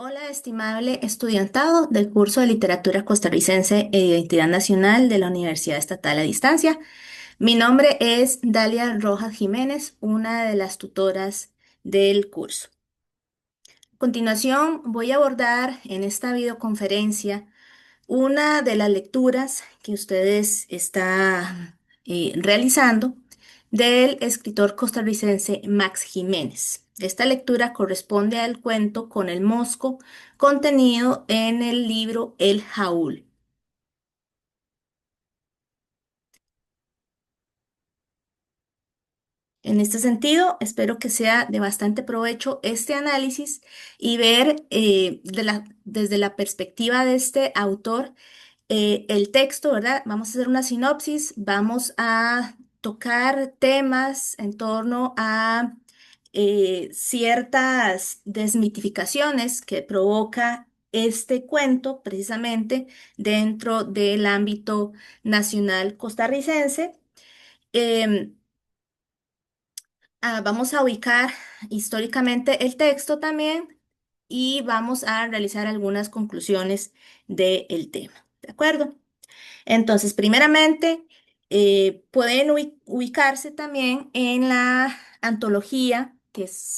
Hola, estimable estudiantado del curso de Literatura Costarricense e Identidad Nacional de la Universidad Estatal a Distancia. Mi nombre es Dalia Rojas Jiménez, una de las tutoras del curso. A continuación, voy a abordar en esta videoconferencia una de las lecturas que ustedes están realizando del escritor costarricense Max Jiménez. Esta lectura corresponde al cuento Con el Mosco, contenido en el libro El Jaúl. En este sentido, espero que sea de bastante provecho este análisis y ver desde la perspectiva de este autor el texto, ¿verdad? Vamos a hacer una sinopsis, vamos a tocar temas en torno a ciertas desmitificaciones que provoca este cuento precisamente dentro del ámbito nacional costarricense. Em, Vamos a ubicar históricamente el texto también y vamos a realizar algunas conclusiones del tema. ¿De acuerdo? Entonces, primeramente, pueden ubicarse también en la antología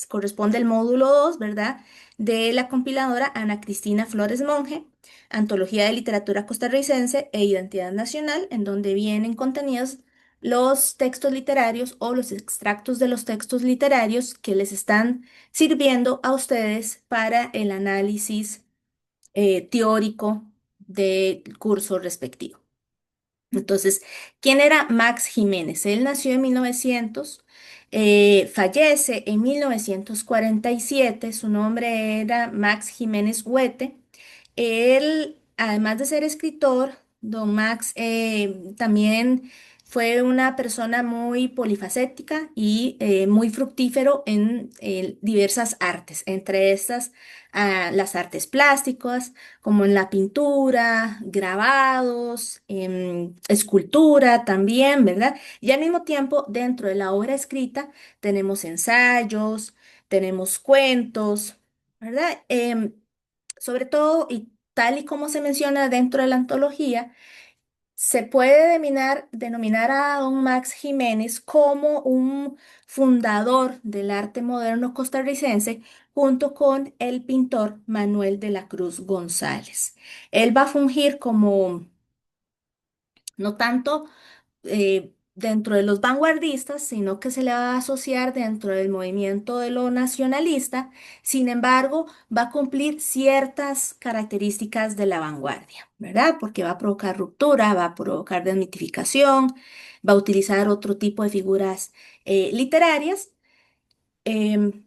corresponde al módulo 2, ¿verdad? De la compiladora Ana Cristina Flores Monge, Antología de Literatura Costarricense e Identidad Nacional, en donde vienen contenidos los textos literarios o los extractos de los textos literarios que les están sirviendo a ustedes para el análisis teórico del curso respectivo. Entonces, ¿quién era Max Jiménez? Él nació en 1900, fallece en 1947. Su nombre era Max Jiménez Huete. Él, además de ser escritor, don Max también fue una persona muy polifacética y muy fructífero en diversas artes, entre estas las artes plásticas, como en la pintura, grabados, escultura también, ¿verdad? Y al mismo tiempo, dentro de la obra escrita, tenemos ensayos, tenemos cuentos, ¿verdad? Sobre todo, y tal y como se menciona dentro de la antología, se puede denominar a don Max Jiménez como un fundador del arte moderno costarricense junto con el pintor Manuel de la Cruz González. Él va a fungir como no tanto dentro de los vanguardistas, sino que se le va a asociar dentro del movimiento de lo nacionalista. Sin embargo, va a cumplir ciertas características de la vanguardia, ¿verdad? Porque va a provocar ruptura, va a provocar desmitificación, va a utilizar otro tipo de figuras literarias. em,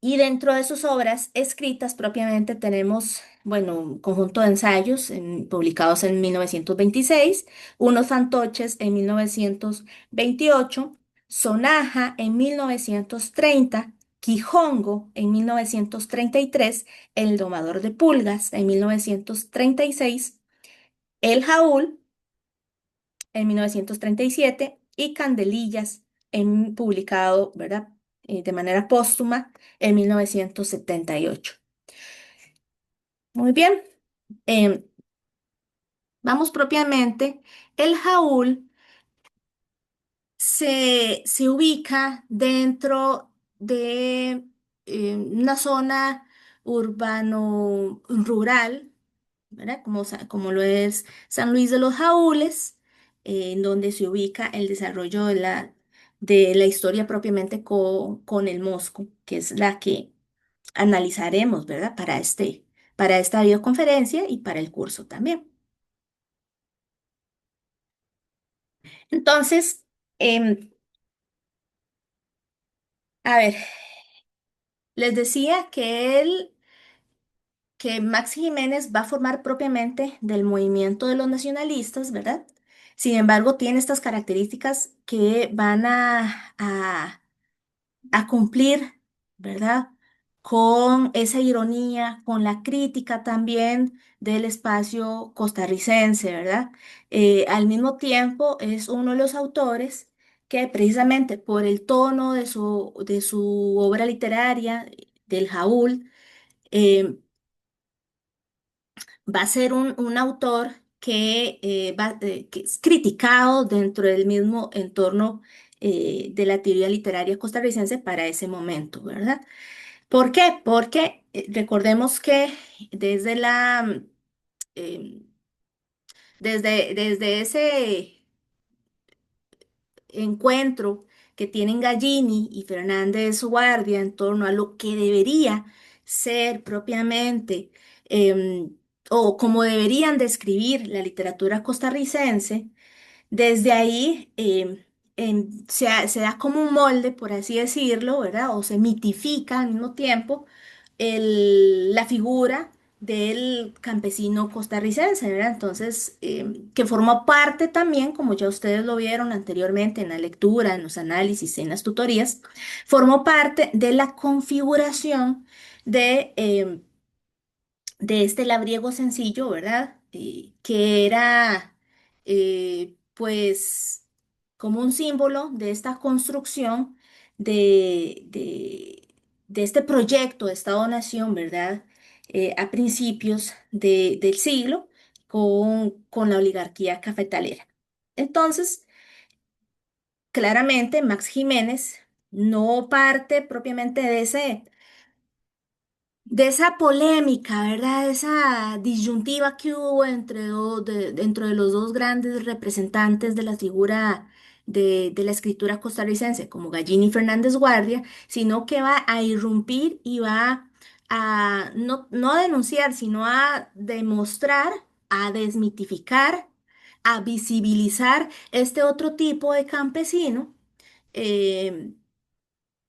y dentro de sus obras escritas propiamente tenemos, bueno, un conjunto de ensayos publicados en 1926, unos fantoches en 1928, Sonaja en 1930, Quijongo en 1933, El domador de pulgas en 1936, El Jaúl en 1937 y Candelillas publicado, ¿verdad? De manera póstuma en 1978. Muy bien, em, vamos propiamente. El Jaúl se ubica dentro de una zona urbano-rural, ¿verdad? Como lo es San Luis de los Jaúles, en donde se ubica el desarrollo de la historia propiamente con el Mosco, que es la que analizaremos, ¿verdad? Para esta videoconferencia y para el curso también. Entonces, em, a ver, les decía que Maxi Jiménez va a formar propiamente del movimiento de los nacionalistas, ¿verdad? Sin embargo, tiene estas características que van a cumplir, ¿verdad? Con esa ironía, con la crítica también del espacio costarricense, ¿verdad? Al mismo tiempo, es uno de los autores que precisamente por el tono de su obra literaria, del Jaúl, Eh, Va a ser un autor que es criticado dentro del mismo entorno de la teoría literaria costarricense para ese momento, ¿verdad? ¿Por qué? Porque recordemos que desde eh, desde ese encuentro que tienen Gallini y Fernández Guardia en torno a lo que debería ser propiamente em, o como deberían describir la literatura costarricense, desde ahí se da como un molde, por así decirlo, ¿verdad? O se mitifica al mismo tiempo la figura del campesino costarricense, ¿verdad? Entonces, que formó parte también, como ya ustedes lo vieron anteriormente en la lectura, en los análisis, en las tutorías, formó parte de la configuración de este labriego sencillo, ¿verdad? Que era, pues, como un símbolo de esta construcción de este proyecto de Estado-Nación, ¿verdad? A principios del siglo con la oligarquía cafetalera. Entonces, claramente, Max Jiménez no parte propiamente de esa polémica, ¿verdad? Esa disyuntiva que hubo dentro de los dos grandes representantes de la figura de la escritura costarricense, como Gallini y Fernández Guardia, sino que va a irrumpir y va a no a denunciar, sino a demostrar, a desmitificar, a visibilizar este otro tipo de campesino. eh,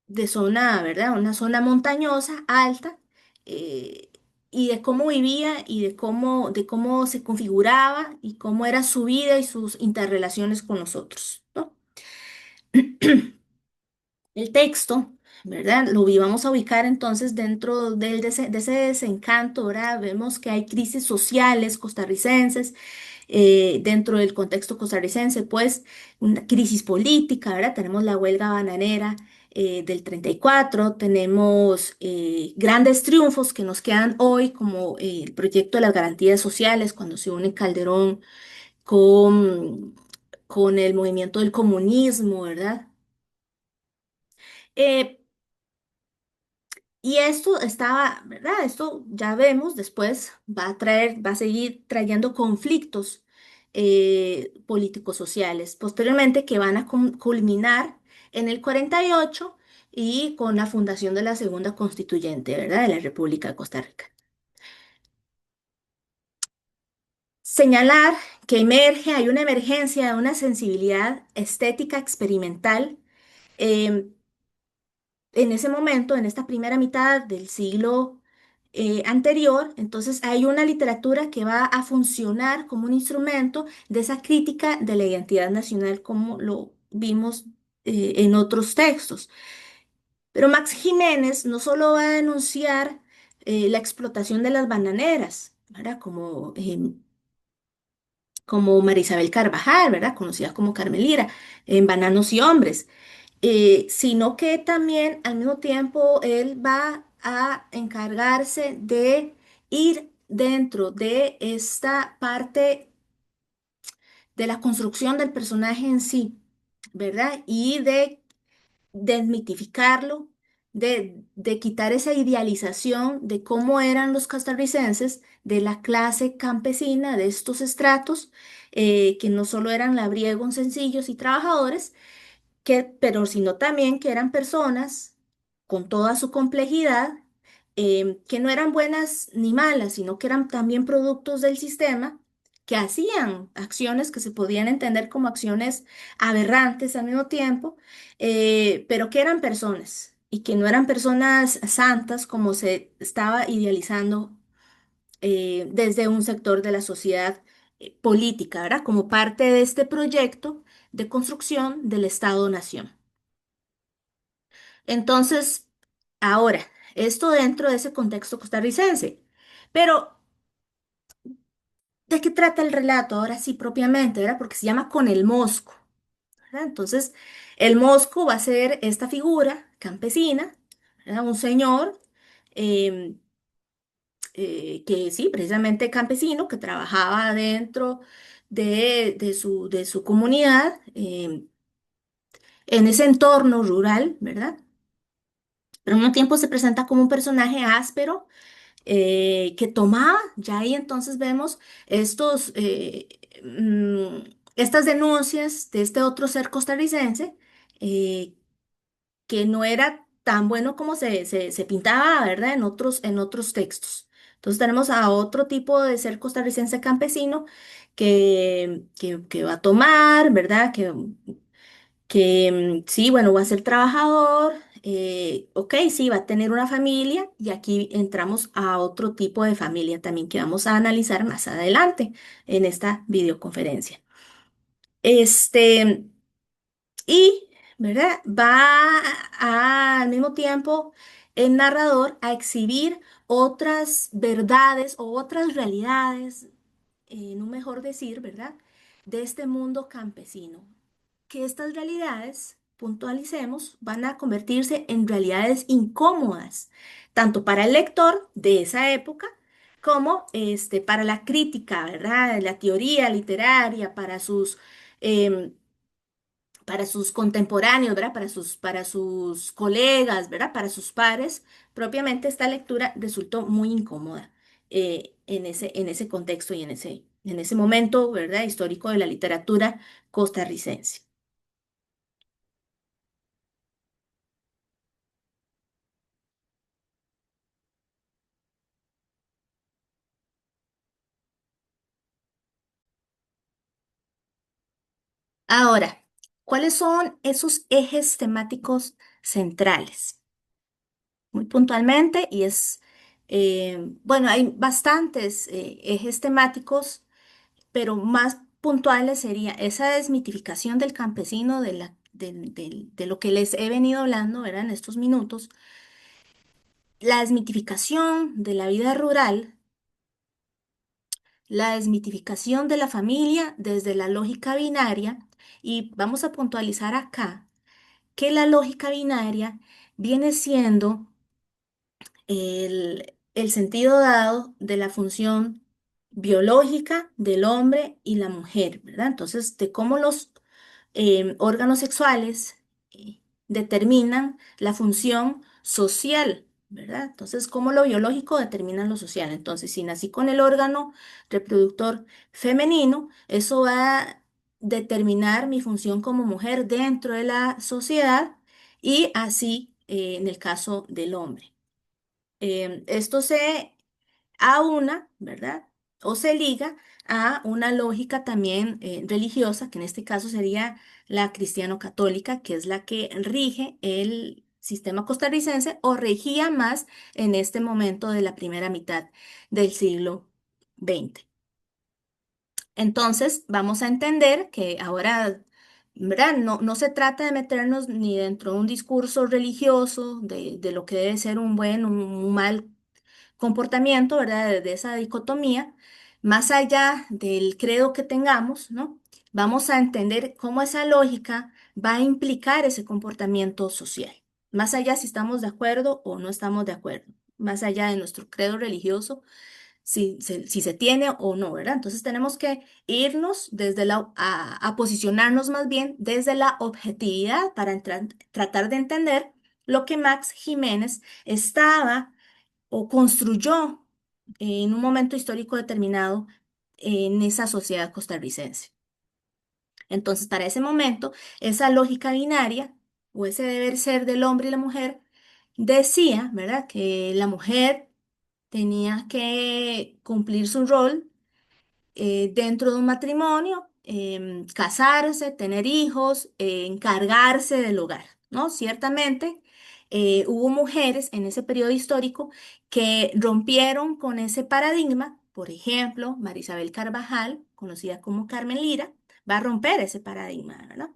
de zona, ¿verdad? Una zona montañosa, alta, eh, y de cómo vivía y de cómo se configuraba y cómo era su vida y sus interrelaciones con nosotros, ¿no? El texto, ¿verdad? Vamos a ubicar entonces dentro de ese desencanto, ¿verdad? Vemos que hay crisis sociales costarricenses dentro del contexto costarricense, pues una crisis política, ¿verdad? Tenemos la huelga bananera del 34, tenemos grandes triunfos que nos quedan hoy, como el proyecto de las garantías sociales, cuando se une Calderón con, con el movimiento del comunismo, ¿verdad? Eh, Y esto estaba, ¿verdad? Esto ya vemos, después va a seguir trayendo conflictos políticos sociales, posteriormente que van a culminar en el 48 y con la fundación de la segunda constituyente, ¿verdad? De la República de Costa Rica. Señalar que hay una emergencia de una sensibilidad estética experimental em, en ese momento, en esta primera mitad del siglo anterior, entonces hay una literatura que va a funcionar como un instrumento de esa crítica de la identidad nacional, como lo vimos en otros textos. Pero Max Jiménez no solo va a denunciar la explotación de las bananeras, ¿verdad? Como María Isabel Carvajal, ¿verdad? Conocida como Carmelira, en Bananos y Hombres, sino que también al mismo tiempo él va a encargarse de ir dentro de esta parte de la construcción del personaje en sí, ¿verdad? Y de desmitificarlo, de quitar esa idealización de cómo eran los costarricenses, de la clase campesina, de estos estratos, que no solo eran labriegos sencillos y trabajadores, pero sino también que eran personas con toda su complejidad, que no eran buenas ni malas, sino que eran también productos del sistema, que hacían acciones que se podían entender como acciones aberrantes al mismo tiempo, pero que eran personas y que no eran personas santas como se estaba idealizando desde un sector de la sociedad política, ¿verdad? Como parte de este proyecto de construcción del Estado-Nación. Entonces, ahora, esto dentro de ese contexto costarricense. Pero, ¿de qué trata el relato? Ahora sí, propiamente, ¿verdad? Porque se llama Con el Mosco, ¿verdad? Entonces, el Mosco va a ser esta figura campesina, ¿verdad? Un señor. que sí, precisamente campesino, que trabajaba dentro de su comunidad, en ese entorno rural, ¿verdad? Pero al mismo tiempo se presenta como un personaje áspero que tomaba, ya ahí entonces vemos estos, estas denuncias de este otro ser costarricense, eh, que no era tan bueno como se pintaba, ¿verdad? En otros textos. Entonces tenemos a otro tipo de ser costarricense campesino que va a tomar, ¿verdad? Que sí, bueno, va a ser trabajador, ok, sí, va a tener una familia y aquí entramos a otro tipo de familia también que vamos a analizar más adelante en esta videoconferencia. Este, y, ¿verdad? Al mismo tiempo el narrador a exhibir otras verdades o otras realidades, en un mejor decir, ¿verdad? De este mundo campesino. Que estas realidades, puntualicemos, van a convertirse en realidades incómodas, tanto para el lector de esa época como para la crítica, ¿verdad? La teoría literaria, em, para sus contemporáneos, ¿verdad? Para sus colegas, ¿verdad? Para sus pares. Propiamente esta lectura resultó muy incómoda en ese contexto y en ese momento, ¿verdad? Histórico de la literatura costarricense. Ahora, ¿cuáles son esos ejes temáticos centrales? Muy puntualmente, bueno, hay bastantes ejes temáticos, pero más puntuales sería esa desmitificación del campesino, de lo que les he venido hablando, ¿verdad? En estos minutos, la desmitificación de la vida rural, la desmitificación de la familia desde la lógica binaria, y vamos a puntualizar acá que la lógica binaria viene siendo el sentido dado de la función biológica del hombre y la mujer, ¿verdad? Entonces, de cómo los órganos sexuales determinan la función social, ¿verdad? Entonces, cómo lo biológico determina lo social. Entonces, si nací con el órgano reproductor femenino, eso va a determinar mi función como mujer dentro de la sociedad y así en el caso del hombre. Esto se aúna, ¿verdad? O se liga a una lógica también religiosa, que en este caso sería la cristiano-católica, que es la que rige el sistema costarricense o regía más en este momento de la primera mitad del siglo XX. Entonces, vamos a entender que ahora, ¿verdad? No se trata de meternos ni dentro de un discurso religioso de lo que debe ser un buen o un mal comportamiento, ¿verdad? De esa dicotomía, más allá del credo que tengamos, ¿no? Vamos a entender cómo esa lógica va a implicar ese comportamiento social, más allá si estamos de acuerdo o no estamos de acuerdo, más allá de nuestro credo religioso, si se tiene o no, ¿verdad? Entonces tenemos que irnos a posicionarnos más bien desde la objetividad para tratar de entender lo que Max Jiménez estaba o construyó en un momento histórico determinado en esa sociedad costarricense. Entonces, para ese momento, esa lógica binaria o ese deber ser del hombre y la mujer decía, ¿verdad?, que la mujer tenía que cumplir su rol dentro de un matrimonio, casarse, tener hijos, encargarse del hogar, ¿no? Ciertamente, hubo mujeres en ese periodo histórico que rompieron con ese paradigma. Por ejemplo, Marisabel Carvajal, conocida como Carmen Lira, va a romper ese paradigma, ¿verdad?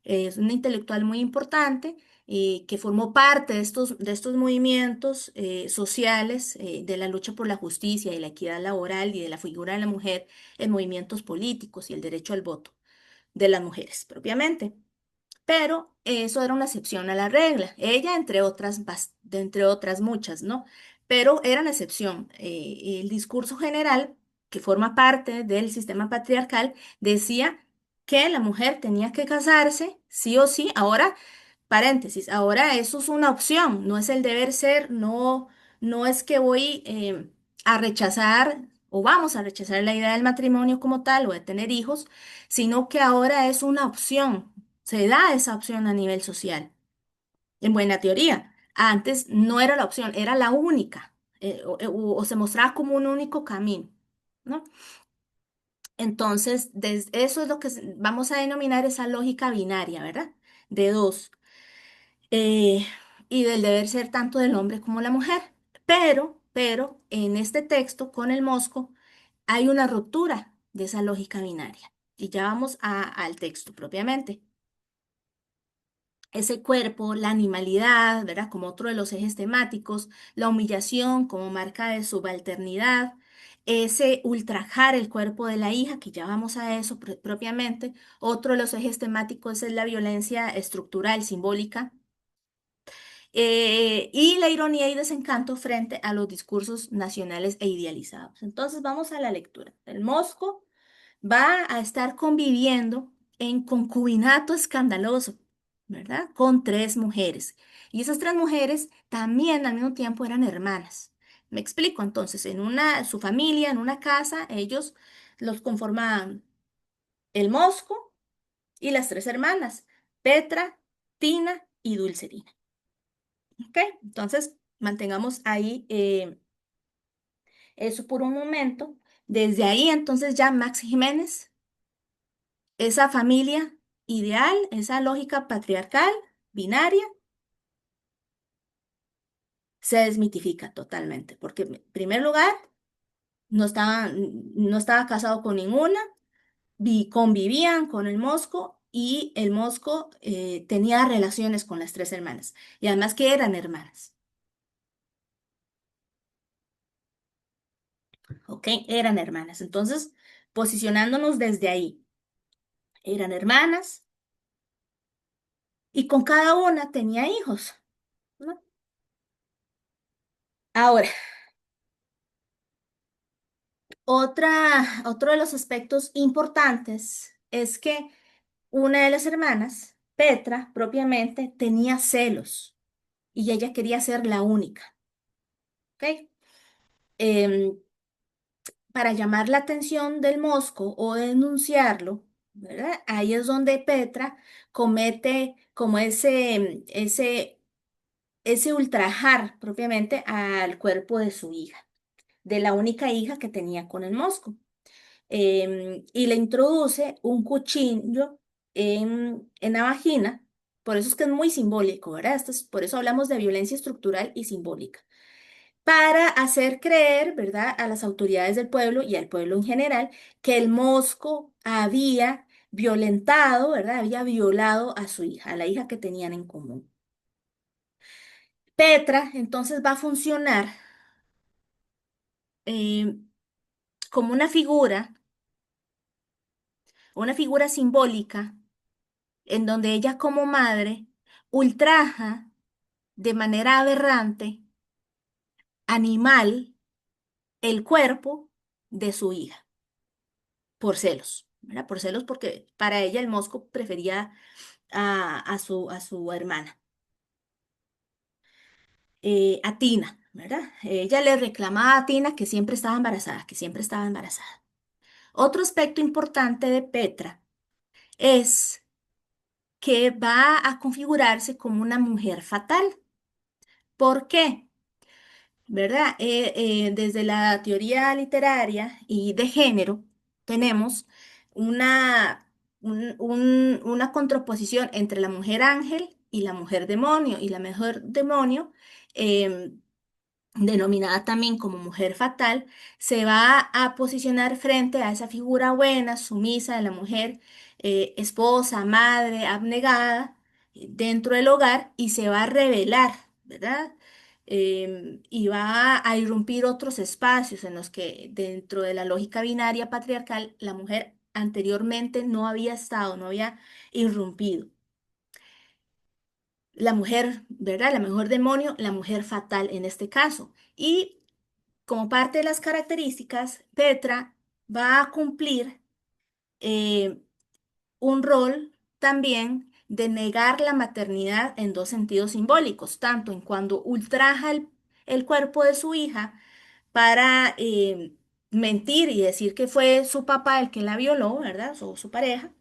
Es una intelectual muy importante que formó parte de estos movimientos sociales de la lucha por la justicia y la equidad laboral y de la figura de la mujer en movimientos políticos y el derecho al voto de las mujeres propiamente. Pero eso era una excepción a la regla. Ella, entre otras muchas, ¿no? pero eran excepción. El discurso general, que forma parte del sistema patriarcal, decía que la mujer tenía que casarse, sí o sí. Ahora, paréntesis, ahora eso es una opción, no es el deber ser, no, no es que voy a rechazar o vamos a rechazar la idea del matrimonio como tal o de tener hijos, sino que ahora es una opción, se da esa opción a nivel social. En buena teoría, antes no era la opción, era la única, o se mostraba como un único camino, ¿no? Entonces, eso es lo que vamos a denominar esa lógica binaria, ¿verdad? De dos, eh, y del deber ser tanto del hombre como la mujer. Pero, en este texto con el Mosco hay una ruptura de esa lógica binaria. Y ya vamos al texto propiamente. Ese cuerpo, la animalidad, ¿verdad? Como otro de los ejes temáticos, la humillación como marca de subalternidad, ese ultrajar el cuerpo de la hija, que ya vamos a eso propiamente. Otro de los ejes temáticos es la violencia estructural, simbólica, y la ironía y desencanto frente a los discursos nacionales e idealizados. Entonces vamos a la lectura. El Mosco va a estar conviviendo en concubinato escandaloso, ¿verdad? Con tres mujeres. Y esas tres mujeres también al mismo tiempo eran hermanas. Me explico, entonces, su familia, en una casa, ellos los conformaban el Mosco y las tres hermanas, Petra, Tina y Dulcerina. ¿Ok? Entonces, mantengamos ahí eso por un momento. Desde ahí, entonces, ya Max Jiménez, esa familia ideal, esa lógica patriarcal, binaria, se desmitifica totalmente, porque en primer lugar, no estaba casado con ninguna, convivían con el Mosco y el Mosco tenía relaciones con las tres hermanas, y además que eran hermanas, ¿ok? Eran hermanas. Entonces, posicionándonos desde ahí, eran hermanas y con cada una tenía hijos, ¿no? Ahora, otro de los aspectos importantes es que una de las hermanas, Petra, propiamente, tenía celos y ella quería ser la única, ¿ok? Em, para llamar la atención del Mosco o denunciarlo, ¿verdad? Ahí es donde Petra comete como ese ultrajar propiamente al cuerpo de su hija, de la única hija que tenía con el Mosco. Y le introduce un cuchillo en la vagina. Por eso es que es muy simbólico, ¿verdad? Por eso hablamos de violencia estructural y simbólica. Para hacer creer, ¿verdad?, a las autoridades del pueblo y al pueblo en general que el Mosco había violentado, ¿verdad? Había violado a su hija, a la hija que tenían en común. Petra entonces va a funcionar eh, como una figura simbólica en donde ella como madre ultraja de manera aberrante, animal, el cuerpo de su hija, por celos, ¿verdad? Por celos porque para ella el Mosco prefería a su hermana, a Tina, ¿verdad? Ella le reclamaba a Tina que siempre estaba embarazada, que siempre estaba embarazada. Otro aspecto importante de Petra es que va a configurarse como una mujer fatal. ¿Por qué? ¿Verdad? Desde la teoría literaria y de género tenemos una, una contraposición entre la mujer ángel y la mujer demonio. Y la mujer demonio, em, denominada también como mujer fatal, se va a posicionar frente a esa figura buena, sumisa de la mujer, esposa, madre, abnegada, dentro del hogar y se va a revelar, ¿verdad? Y va a irrumpir otros espacios en los que dentro de la lógica binaria patriarcal la mujer anteriormente no había estado, no había irrumpido. la mujer, ¿verdad? La mejor demonio, la mujer fatal en este caso. Y como parte de las características, Petra va a cumplir eh, un rol también de negar la maternidad en dos sentidos simbólicos, tanto en cuando ultraja el cuerpo de su hija para mentir y decir que fue su papá el que la violó, ¿verdad? O su pareja,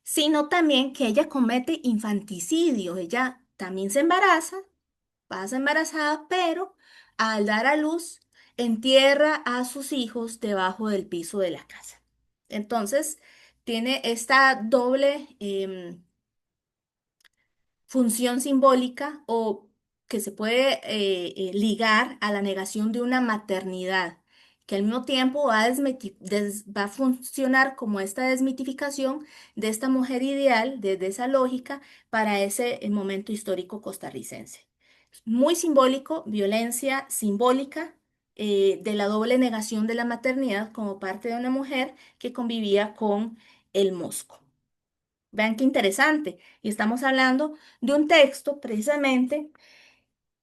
sino también que ella comete infanticidio, ella también se embaraza, pasa embarazada, pero al dar a luz entierra a sus hijos debajo del piso de la casa. Entonces, tiene esta doble función simbólica o que se puede ligar a la negación de una maternidad, que al mismo tiempo va a funcionar como esta desmitificación de esta mujer ideal, desde esa lógica, para ese momento histórico costarricense. Muy simbólico, violencia simbólica. De la doble negación de la maternidad como parte de una mujer que convivía con el mosco. Vean qué interesante. Y estamos hablando de un texto precisamente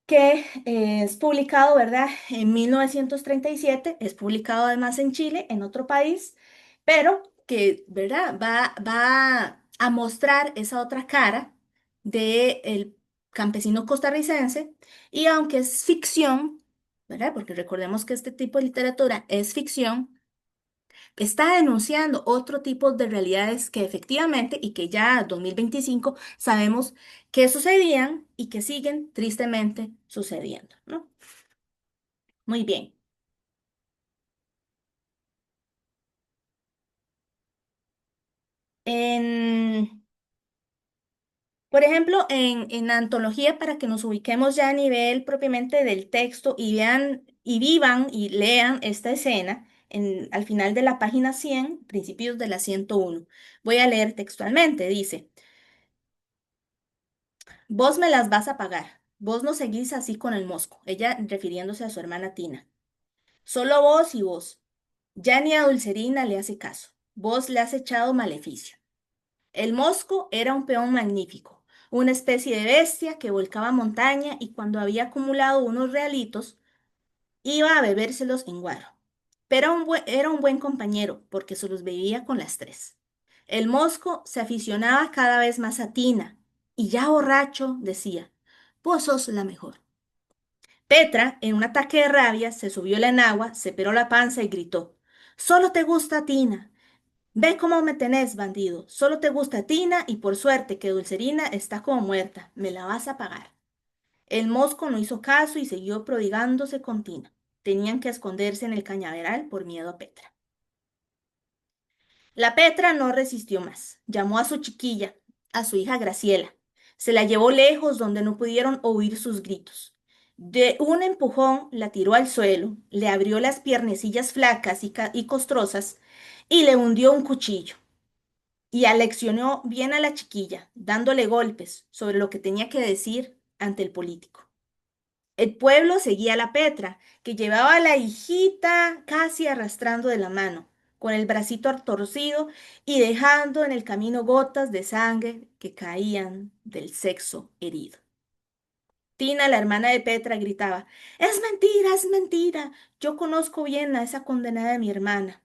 que es publicado, ¿verdad? En 1937, es publicado además en Chile, en otro país, pero que, ¿verdad? Va a mostrar esa otra cara del campesino costarricense y aunque es ficción, ¿verdad? Porque recordemos que este tipo de literatura es ficción, está denunciando otro tipo de realidades que efectivamente y que ya 2025 sabemos que sucedían y que siguen tristemente sucediendo, ¿no? Muy bien. En, por ejemplo, en antología, para que nos ubiquemos ya a nivel propiamente del texto y vean y vivan y lean esta escena, al final de la página 100, principios de la 101. Voy a leer textualmente, dice. Vos me las vas a pagar. Vos no seguís así con el mosco. Ella refiriéndose a su hermana Tina. Solo vos y vos. Ya ni a Dulcerina le hace caso. Vos le has echado maleficio. El mosco era un peón magnífico, una especie de bestia que volcaba montaña y cuando había acumulado unos realitos, iba a bebérselos en guaro. Pero era un buen compañero porque se los bebía con las tres. El mosco se aficionaba cada vez más a Tina y ya borracho decía, vos sos la mejor. Petra, en un ataque de rabia, se subió la enagua, se peló la panza y gritó, solo te gusta Tina. Ve cómo me tenés, bandido. Solo te gusta Tina y por suerte que Dulcerina está como muerta. Me la vas a pagar. El mosco no hizo caso y siguió prodigándose con Tina. Tenían que esconderse en el cañaveral por miedo a Petra. La Petra no resistió más. Llamó a su chiquilla, a su hija Graciela. Se la llevó lejos donde no pudieron oír sus gritos. De un empujón la tiró al suelo, le abrió las piernecillas flacas y costrosas y le hundió un cuchillo. Y aleccionó bien a la chiquilla, dándole golpes sobre lo que tenía que decir ante el político. El pueblo seguía a la Petra, que llevaba a la hijita casi arrastrando de la mano, con el bracito torcido y dejando en el camino gotas de sangre que caían del sexo herido. Tina, la hermana de Petra, gritaba, es mentira, es mentira. Yo conozco bien a esa condenada de mi hermana.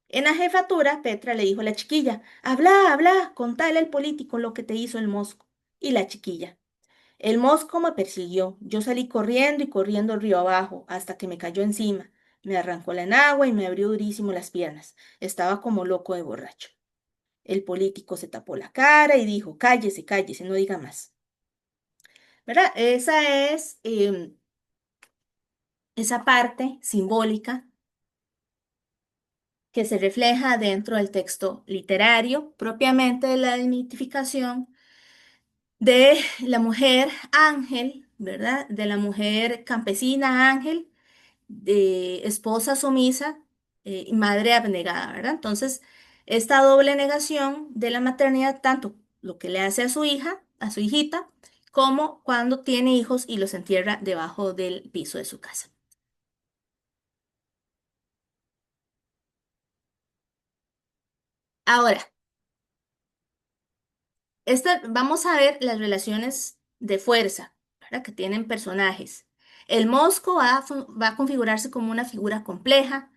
En la jefatura, Petra le dijo a la chiquilla, habla, habla, contale al político lo que te hizo el mosco. Y la chiquilla, el mosco me persiguió. Yo salí corriendo y corriendo río abajo hasta que me cayó encima. Me arrancó la enagua y me abrió durísimo las piernas. Estaba como loco de borracho. El político se tapó la cara y dijo, cállese, cállese, no diga más. ¿Verdad? Esa es esa parte simbólica que se refleja dentro del texto literario, propiamente de la desmitificación de la mujer ángel, ¿verdad? De la mujer campesina ángel, de esposa sumisa y madre abnegada, ¿verdad? Entonces, esta doble negación de la maternidad, tanto lo que le hace a su hija, a su hijita, como cuando tiene hijos y los entierra debajo del piso de su casa. Ahora, Vamos a ver las relaciones de fuerza, ¿verdad? Que tienen personajes. El Mosco va a configurarse como una figura compleja.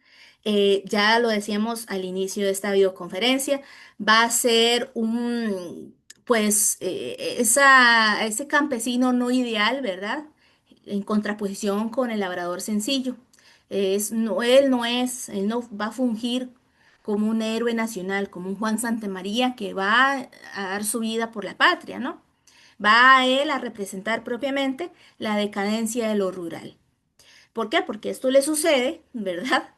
Ya lo decíamos al inicio de esta videoconferencia. Va a ser pues, ese campesino no ideal, ¿verdad? En contraposición con el labrador sencillo. Él no va a fungir como un héroe nacional, como un Juan Santamaría que va a dar su vida por la patria, ¿no? Va a él a representar propiamente la decadencia de lo rural. ¿Por qué? Porque esto le sucede, ¿verdad?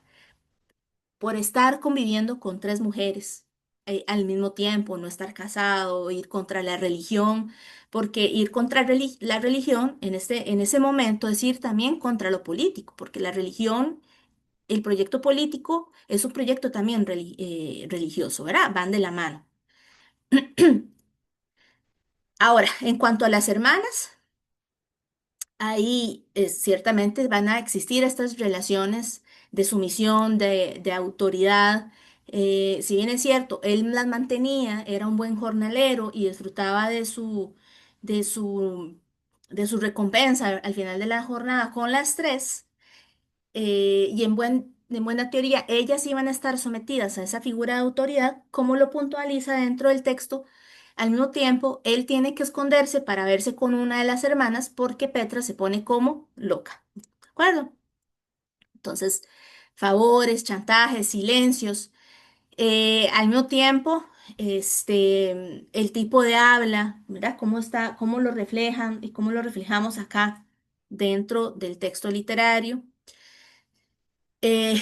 Por estar conviviendo con tres mujeres al mismo tiempo, no estar casado, ir contra la religión, porque ir contra la religión en ese momento es ir también contra lo político, porque la religión, el proyecto político es un proyecto también religioso, ¿verdad? Van de la mano. Ahora, en cuanto a las hermanas, ahí ciertamente van a existir estas relaciones de sumisión, de autoridad. Si bien es cierto, él las mantenía, era un buen jornalero y disfrutaba de su, de su recompensa al final de la jornada con las tres. Y en buena teoría, ellas iban a estar sometidas a esa figura de autoridad, como lo puntualiza dentro del texto. Al mismo tiempo, él tiene que esconderse para verse con una de las hermanas porque Petra se pone como loca. ¿De acuerdo? Entonces, favores, chantajes, silencios. Al mismo tiempo, el tipo de habla, ¿verdad? ¿Cómo está, cómo lo reflejan y cómo lo reflejamos acá dentro del texto literario? Eh,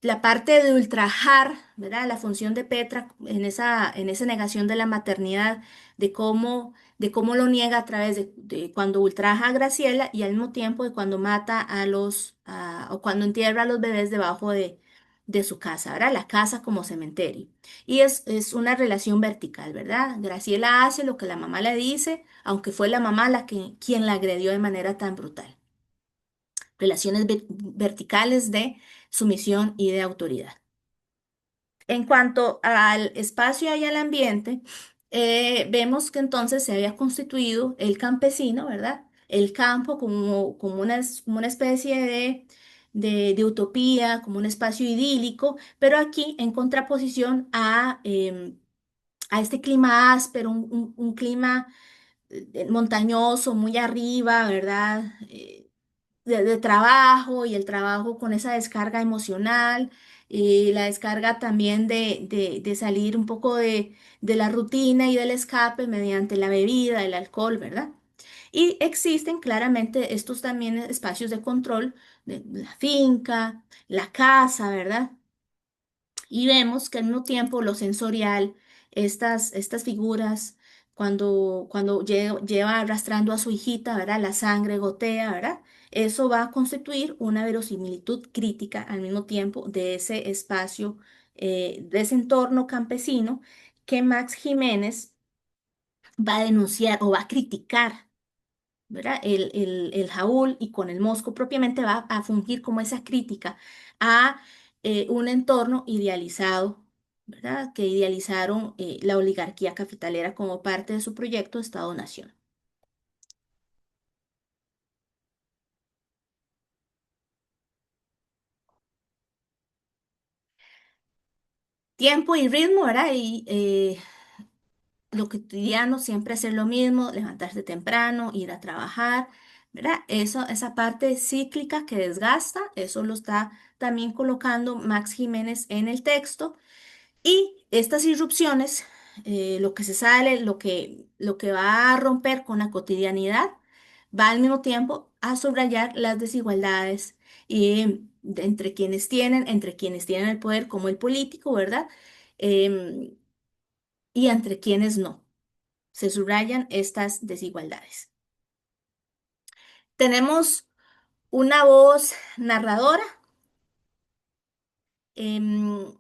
la parte de ultrajar, ¿verdad? La función de Petra en esa negación de la maternidad, de cómo lo niega a través de cuando ultraja a Graciela y al mismo tiempo de cuando mata o cuando entierra a los bebés debajo de su casa, ¿verdad? La casa como cementerio. Y es una relación vertical, ¿verdad? Graciela hace lo que la mamá le dice, aunque fue la mamá quien la agredió de manera tan brutal. Relaciones verticales de sumisión y de autoridad. En cuanto al espacio y al ambiente, vemos que entonces se había constituido el campesino, ¿verdad? El campo como una especie de utopía, como un espacio idílico, pero aquí en contraposición a este clima áspero, un clima montañoso, muy arriba, ¿verdad? De trabajo y el trabajo con esa descarga emocional y la descarga también de salir un poco de la rutina y del escape mediante la bebida, el alcohol, ¿verdad? Y existen claramente estos también espacios de control de la finca, la casa, ¿verdad? Y vemos que al mismo tiempo lo sensorial, estas figuras, cuando lleva arrastrando a su hijita, ¿verdad? La sangre gotea, ¿verdad? Eso va a constituir una verosimilitud crítica al mismo tiempo de ese espacio, de ese entorno campesino que Max Jiménez va a denunciar o va a criticar, ¿verdad? El Jaúl y con el Mosco propiamente va a fungir como esa crítica a un entorno idealizado, ¿verdad? Que idealizaron la oligarquía capitalera como parte de su proyecto Estado-Nación. Tiempo y ritmo, ¿verdad? Y lo cotidiano, siempre hacer lo mismo, levantarse temprano, ir a trabajar, ¿verdad? Esa parte cíclica que desgasta, eso lo está también colocando Max Jiménez en el texto. Y estas irrupciones, lo que se sale, lo que va a romper con la cotidianidad, va al mismo tiempo a subrayar las desigualdades entre quienes tienen el poder como el político, ¿verdad? Em, y entre quienes no. Se subrayan estas desigualdades. Tenemos una voz narradora. em,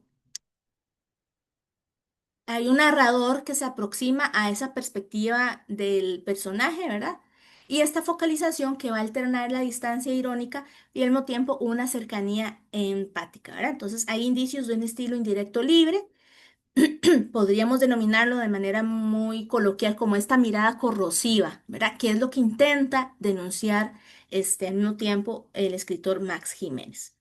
Hay un narrador que se aproxima a esa perspectiva del personaje, ¿verdad? Y esta focalización que va a alternar la distancia irónica y al mismo tiempo una cercanía empática, ¿verdad? Entonces hay indicios de un estilo indirecto libre, Podríamos denominarlo de manera muy coloquial como esta mirada corrosiva, ¿verdad? Que es lo que intenta denunciar al mismo tiempo el escritor Max Jiménez.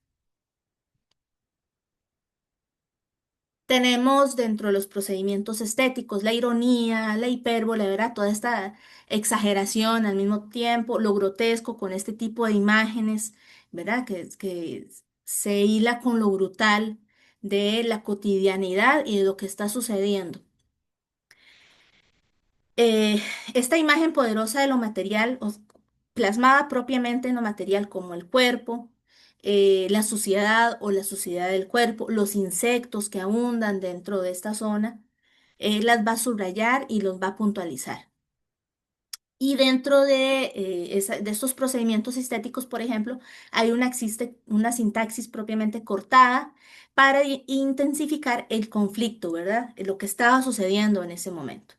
Tenemos dentro de los procedimientos estéticos la ironía, la hipérbole, ¿verdad? Toda esta exageración al mismo tiempo, lo grotesco con este tipo de imágenes, ¿verdad? Que se hila con lo brutal de la cotidianidad y de lo que está sucediendo. eh, esta imagen poderosa de lo material, plasmada propiamente en lo material como el cuerpo, la suciedad o la suciedad del cuerpo, los insectos que abundan dentro de esta zona, las va a subrayar y los va a puntualizar. Y dentro de estos procedimientos estéticos, por ejemplo, hay existe una sintaxis propiamente cortada para intensificar el conflicto, ¿verdad? Lo que estaba sucediendo en ese momento.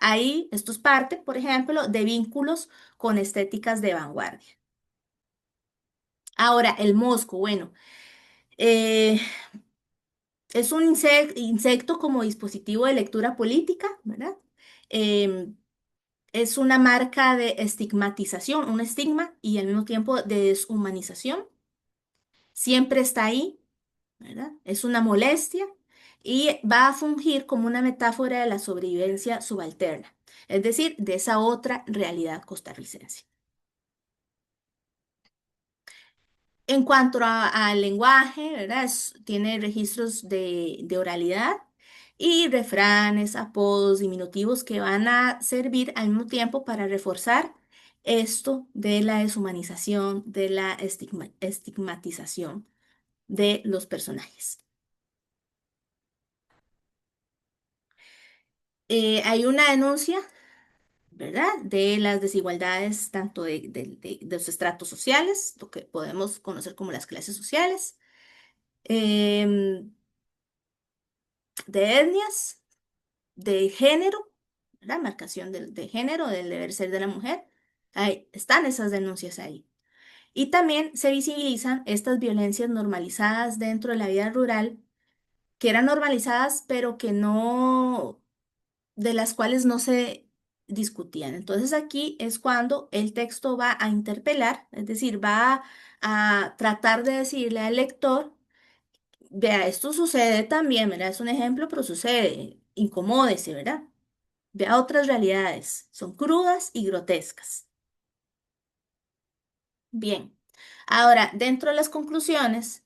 Ahí, esto es parte, por ejemplo, de vínculos con estéticas de vanguardia. Ahora, el mosco, bueno, eh, es un insecto como dispositivo de lectura política, ¿verdad? Em, es una marca de estigmatización, un estigma y al mismo tiempo de deshumanización. Siempre está ahí, ¿verdad? Es una molestia y va a fungir como una metáfora de la sobrevivencia subalterna, es decir, de esa otra realidad costarricense. En cuanto al lenguaje, ¿verdad? Tiene registros de oralidad y refranes, apodos, diminutivos que van a servir al mismo tiempo para reforzar esto de la deshumanización, de la estigmatización de los personajes. Hay una denuncia, ¿verdad? De las desigualdades tanto de los estratos sociales, lo que podemos conocer como las clases sociales, em, de etnias, de género, la marcación de género, del deber ser de la mujer. Ahí están esas denuncias ahí. Y también se visibilizan estas violencias normalizadas dentro de la vida rural, que eran normalizadas, pero que no, de las cuales no se discutían. Entonces aquí es cuando el texto va a interpelar, es decir, va a tratar de decirle al lector, vea, esto sucede también, ¿verdad? Es un ejemplo, pero sucede, incomódese, ¿verdad? Vea otras realidades, son crudas y grotescas. Bien, ahora, dentro de las conclusiones,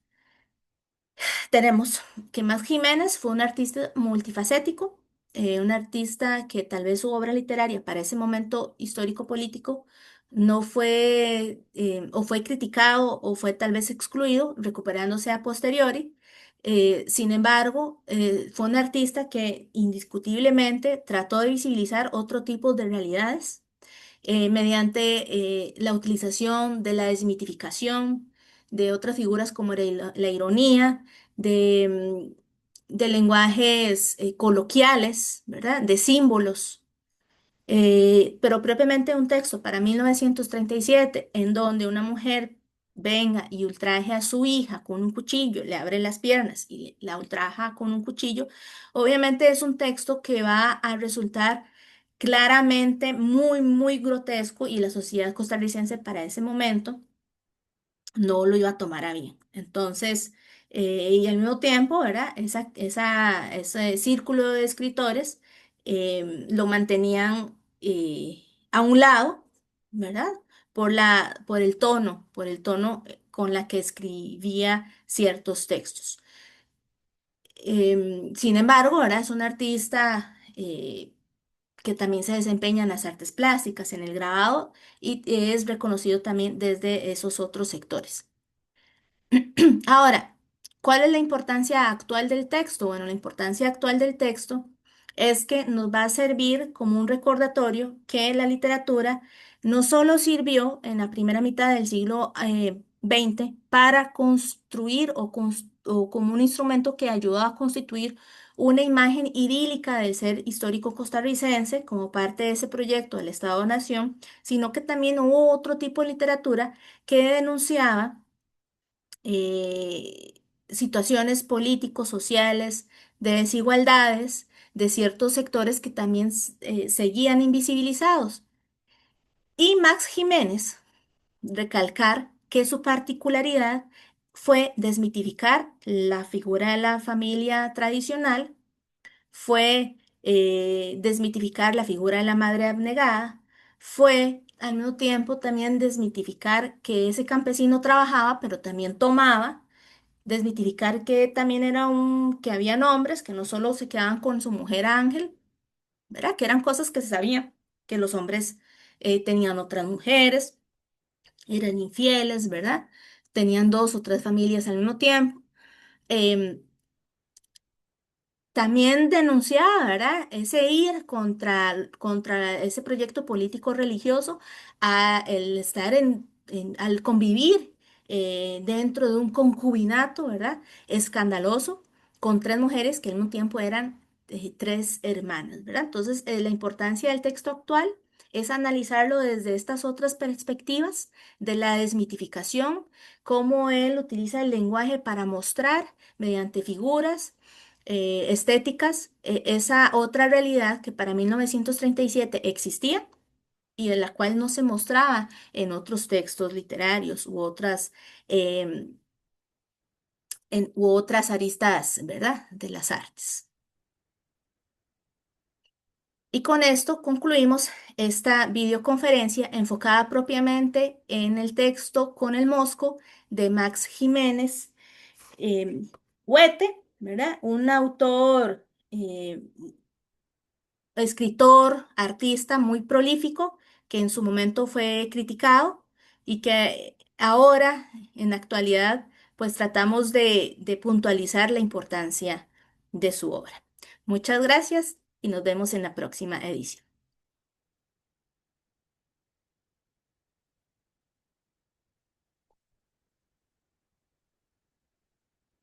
tenemos que Max Jiménez fue un artista multifacético, un artista que tal vez su obra literaria para ese momento histórico-político no fue o fue criticado o fue tal vez excluido, recuperándose a posteriori. Sin embargo, fue un artista que indiscutiblemente trató de visibilizar otro tipo de realidades mediante la utilización de la desmitificación de otras figuras como era la ironía, de lenguajes coloquiales, ¿verdad? De símbolos. Pero propiamente un texto para 1937 en donde una mujer venga y ultraje a su hija con un cuchillo, le abre las piernas y la ultraja con un cuchillo, obviamente es un texto que va a resultar claramente muy, muy grotesco y la sociedad costarricense para ese momento no lo iba a tomar a bien. Entonces, y al mismo tiempo, ¿verdad? Ese círculo de escritores lo mantenían a un lado, ¿verdad? Por el tono con la que escribía ciertos textos. Sin embargo, ¿verdad? Es un artista que también se desempeña en las artes plásticas, en el grabado, y es reconocido también desde esos otros sectores. Ahora, ¿cuál es la importancia actual del texto? Bueno, la importancia actual del texto es que nos va a servir como un recordatorio que la literatura no solo sirvió en la primera mitad del siglo XX para construir o como un instrumento que ayudó a constituir una imagen idílica del ser histórico costarricense como parte de ese proyecto del Estado-Nación, sino que también hubo otro tipo de literatura que denunciaba situaciones políticos, sociales, de desigualdades de ciertos sectores que también seguían invisibilizados. Y Max Jiménez, recalcar que su particularidad fue desmitificar la figura de la familia tradicional, fue desmitificar la figura de la madre abnegada, fue al mismo tiempo también desmitificar que ese campesino trabajaba, pero también tomaba, desmitificar que también que habían hombres que no solo se quedaban con su mujer Ángel, ¿verdad? Que eran cosas que se sabían, que los hombres tenían otras mujeres, eran infieles, ¿verdad? Tenían dos o tres familias al mismo tiempo. Em, También denunciaba, ¿verdad? Ese ir contra ese proyecto político religioso, a el estar al convivir dentro de un concubinato, ¿verdad? Escandaloso, con tres mujeres que al mismo tiempo eran tres hermanas, ¿verdad? Entonces, la importancia del texto actual es analizarlo desde estas otras perspectivas de la desmitificación, cómo él utiliza el lenguaje para mostrar mediante figuras estéticas, esa otra realidad que para 1937 existía y de la cual no se mostraba en otros textos literarios em, u otras aristas, ¿verdad?, de las artes. Y con esto concluimos esta videoconferencia enfocada propiamente en el texto con el mosco de Max Jiménez Huete, ¿verdad? Un autor escritor, artista muy prolífico, que en su momento fue criticado y que ahora, en la actualidad, pues tratamos de puntualizar la importancia de su obra. Muchas gracias y nos vemos en la próxima edición.